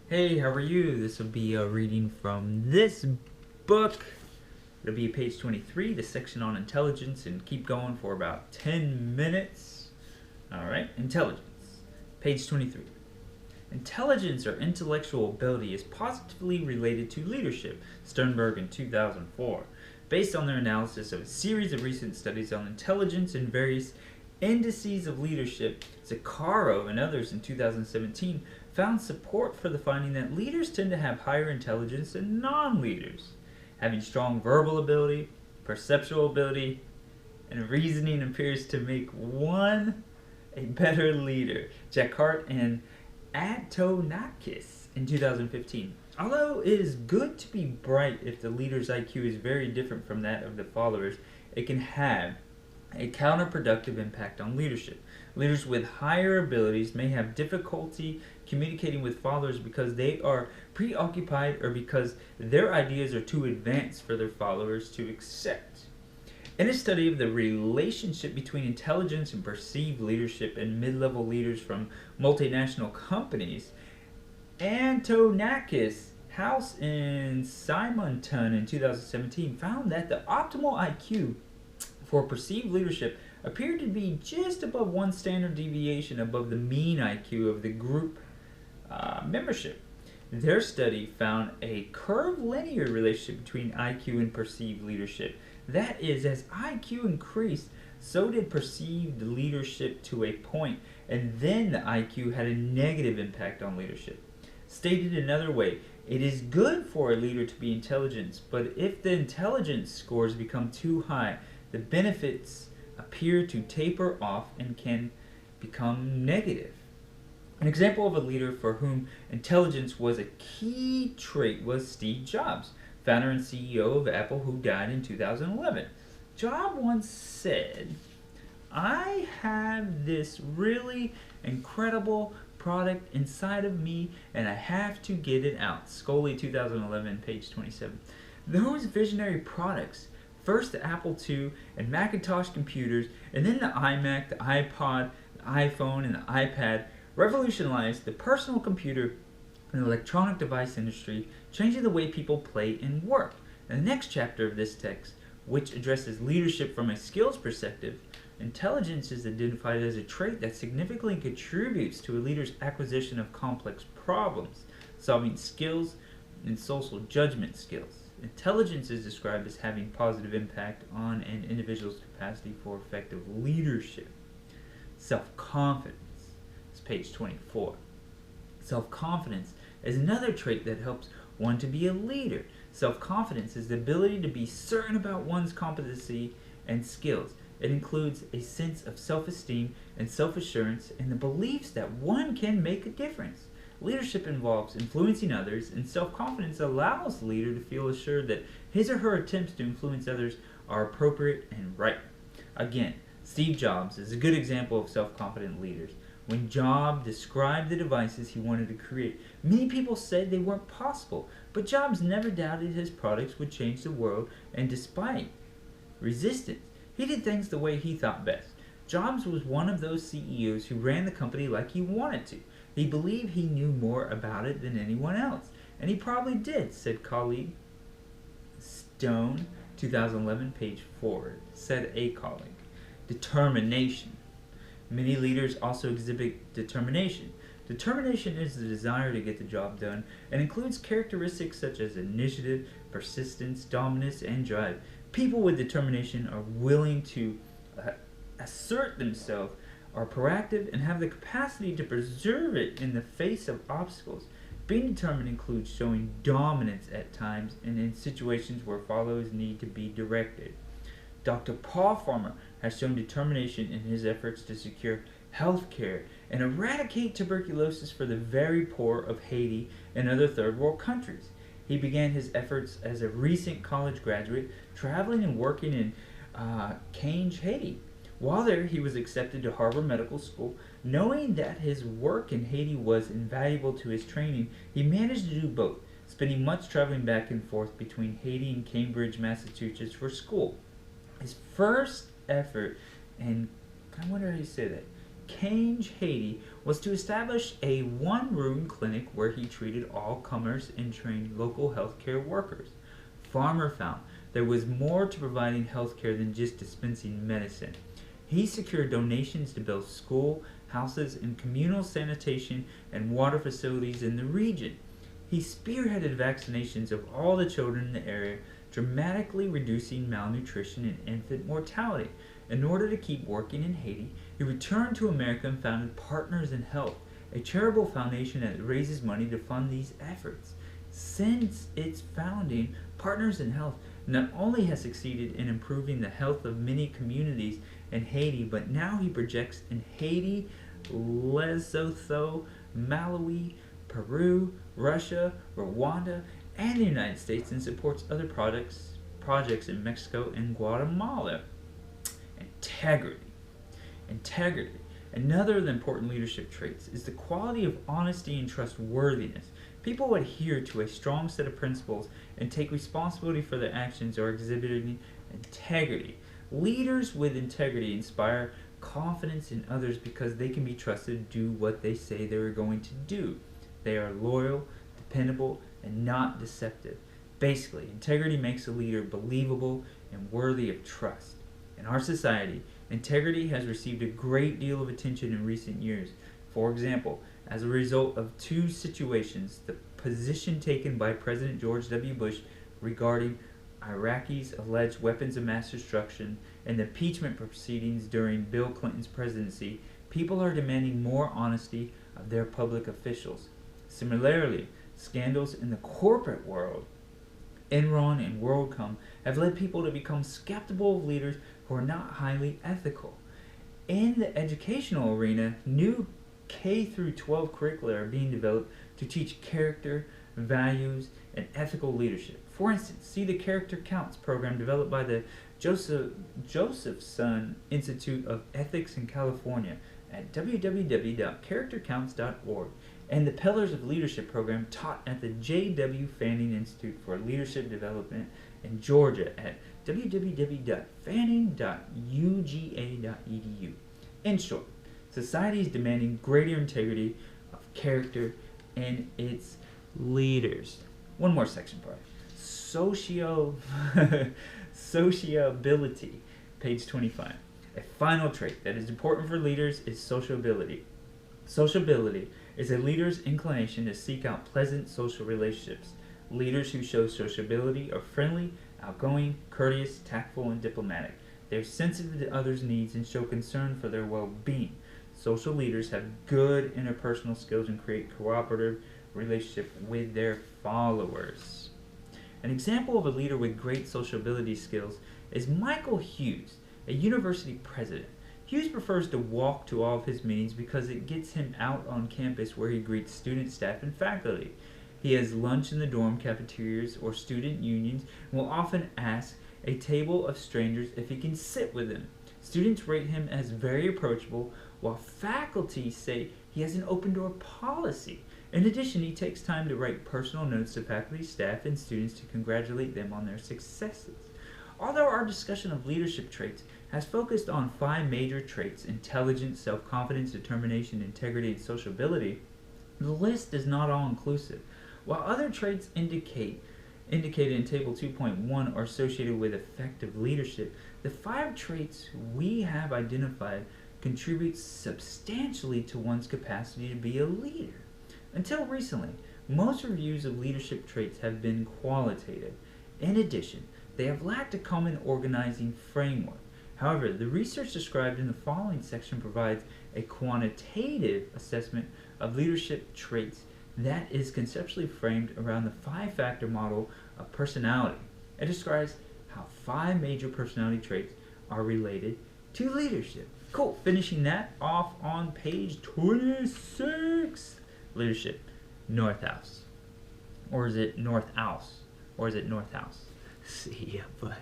Hey, how are you? This will be a reading from this book. It'll be page 23, the section on intelligence, and keep going for about 10 minutes. Alright, intelligence. Page 23. Intelligence or intellectual ability is positively related to leadership, Sternberg in 2004. Based on their analysis of a series of recent studies on intelligence and various indices of leadership, Zaccaro and others in 2017 found support for the finding that leaders tend to have higher intelligence than non-leaders. Having strong verbal ability, perceptual ability, and reasoning appears to make one a better leader. Jacquard and Antonakis in 2015. Although it is good to be bright if the leader's IQ is very different from that of the followers, it can have a counterproductive impact on leadership. Leaders with higher abilities may have difficulty communicating with followers because they are preoccupied or because their ideas are too advanced for their followers to accept. In a study of the relationship between intelligence and perceived leadership in mid-level leaders from multinational companies, Antonakis, House, and Simonton in 2017 found that the optimal IQ for perceived leadership appeared to be just above one standard deviation above the mean IQ of the group membership. Their study found a curvilinear relationship between IQ and perceived leadership. That is, as IQ increased, so did perceived leadership to a point, and then the IQ had a negative impact on leadership. Stated another way, it is good for a leader to be intelligent, but if the intelligence scores become too high, the benefits appear to taper off and can become negative. An example of a leader for whom intelligence was a key trait was Steve Jobs, founder and CEO of Apple, who died in 2011. Jobs once said, "I have this really incredible product inside of me and I have to get it out." Scully 2011, page 27. Those visionary products, first the Apple II and Macintosh computers, and then the iMac, the iPod, the iPhone, and the iPad, revolutionized the personal computer and electronic device industry, changing the way people play and work. In the next chapter of this text, which addresses leadership from a skills perspective, intelligence is identified as a trait that significantly contributes to a leader's acquisition of complex problems, solving skills, and social judgment skills. Intelligence is described as having positive impact on an individual's capacity for effective leadership. Self-confidence is page 24. Self-confidence is another trait that helps one to be a leader. Self-confidence is the ability to be certain about one's competency and skills. It includes a sense of self-esteem and self-assurance and the beliefs that one can make a difference. Leadership involves influencing others, and self-confidence allows the leader to feel assured that his or her attempts to influence others are appropriate and right. Again, Steve Jobs is a good example of self-confident leaders. When Jobs described the devices he wanted to create, many people said they weren't possible, but Jobs never doubted his products would change the world, and despite resistance, he did things the way he thought best. Jobs was one of those CEOs who ran the company like he wanted to. He believed he knew more about it than anyone else, and he probably did, said colleague Stone, 2011, page 4, said a colleague. Determination. Many leaders also exhibit determination. Determination is the desire to get the job done and includes characteristics such as initiative, persistence, dominance, and drive. People with determination are willing to assert themselves, are proactive, and have the capacity to preserve it in the face of obstacles. Being determined includes showing dominance at times and in situations where followers need to be directed. Dr. Paul Farmer has shown determination in his efforts to secure health care and eradicate tuberculosis for the very poor of Haiti and other third world countries. He began his efforts as a recent college graduate, traveling and working in Cange, Haiti. While there, he was accepted to Harvard Medical School. Knowing that his work in Haiti was invaluable to his training, he managed to do both, spending much traveling back and forth between Haiti and Cambridge, Massachusetts for school. His first effort, and I wonder how you say that, change Haiti was to establish a one-room clinic where he treated all comers and trained local healthcare workers. Farmer found there was more to providing healthcare than just dispensing medicine. He secured donations to build school, houses, and communal sanitation and water facilities in the region. He spearheaded vaccinations of all the children in the area, dramatically reducing malnutrition and infant mortality. In order to keep working in Haiti, he returned to America and founded Partners in Health, a charitable foundation that raises money to fund these efforts. Since its founding, Partners in Health not only has succeeded in improving the health of many communities in Haiti, but now he projects in Haiti, Lesotho, Malawi, Peru, Russia, Rwanda, and the United States, and supports other projects in Mexico and Guatemala. Integrity. Integrity. Another of the important leadership traits is the quality of honesty and trustworthiness. People who adhere to a strong set of principles and take responsibility for their actions are exhibiting integrity. Leaders with integrity inspire confidence in others because they can be trusted to do what they say they are going to do. They are loyal, dependable, and not deceptive. Basically, integrity makes a leader believable and worthy of trust. In our society, integrity has received a great deal of attention in recent years. For example, as a result of two situations, the position taken by President George W. Bush regarding Iraqis' alleged weapons of mass destruction and the impeachment proceedings during Bill Clinton's presidency, people are demanding more honesty of their public officials. Similarly, scandals in the corporate world, Enron and WorldCom, have led people to become skeptical of leaders who are not highly ethical. In the educational arena, new K through 12 curricula are being developed to teach character, values, and ethical leadership. For instance, see the Character Counts program developed by the Josephson Institute of Ethics in California at www.charactercounts.org, and the Pillars of Leadership program taught at the J.W. Fanning Institute for Leadership Development in Georgia at www.fanning.uga.edu. In short, society is demanding greater integrity of character in its leaders. One more section for Sociability, page 25. A final trait that is important for leaders is sociability. Sociability is a leader's inclination to seek out pleasant social relationships. Leaders who show sociability are friendly, outgoing, courteous, tactful, and diplomatic. They are sensitive to others' needs and show concern for their well-being. Social leaders have good interpersonal skills and create cooperative relationship with their followers. An example of a leader with great sociability skills is Michael Hughes, a university president. Hughes prefers to walk to all of his meetings because it gets him out on campus where he greets student, staff, and faculty. He has lunch in the dorm cafeterias or student unions and will often ask a table of strangers if he can sit with them. Students rate him as very approachable, while faculty say he has an open-door policy. In addition, he takes time to write personal notes to faculty, staff, and students to congratulate them on their successes. Although our discussion of leadership traits has focused on 5 major traits: intelligence, self-confidence, determination, integrity, and sociability, the list is not all-inclusive. While other traits indicated in Table 2.1 are associated with effective leadership, the 5 traits we have identified contribute substantially to one's capacity to be a leader. Until recently, most reviews of leadership traits have been qualitative. In addition, they have lacked a common organizing framework. However, the research described in the following section provides a quantitative assessment of leadership traits that is conceptually framed around the 5-factor model of personality. It describes how 5 major personality traits are related to leadership. Cool. Finishing that off on page 26. Leadership. Northouse. Or is it Northouse? Or is it Northouse? See ya, bye.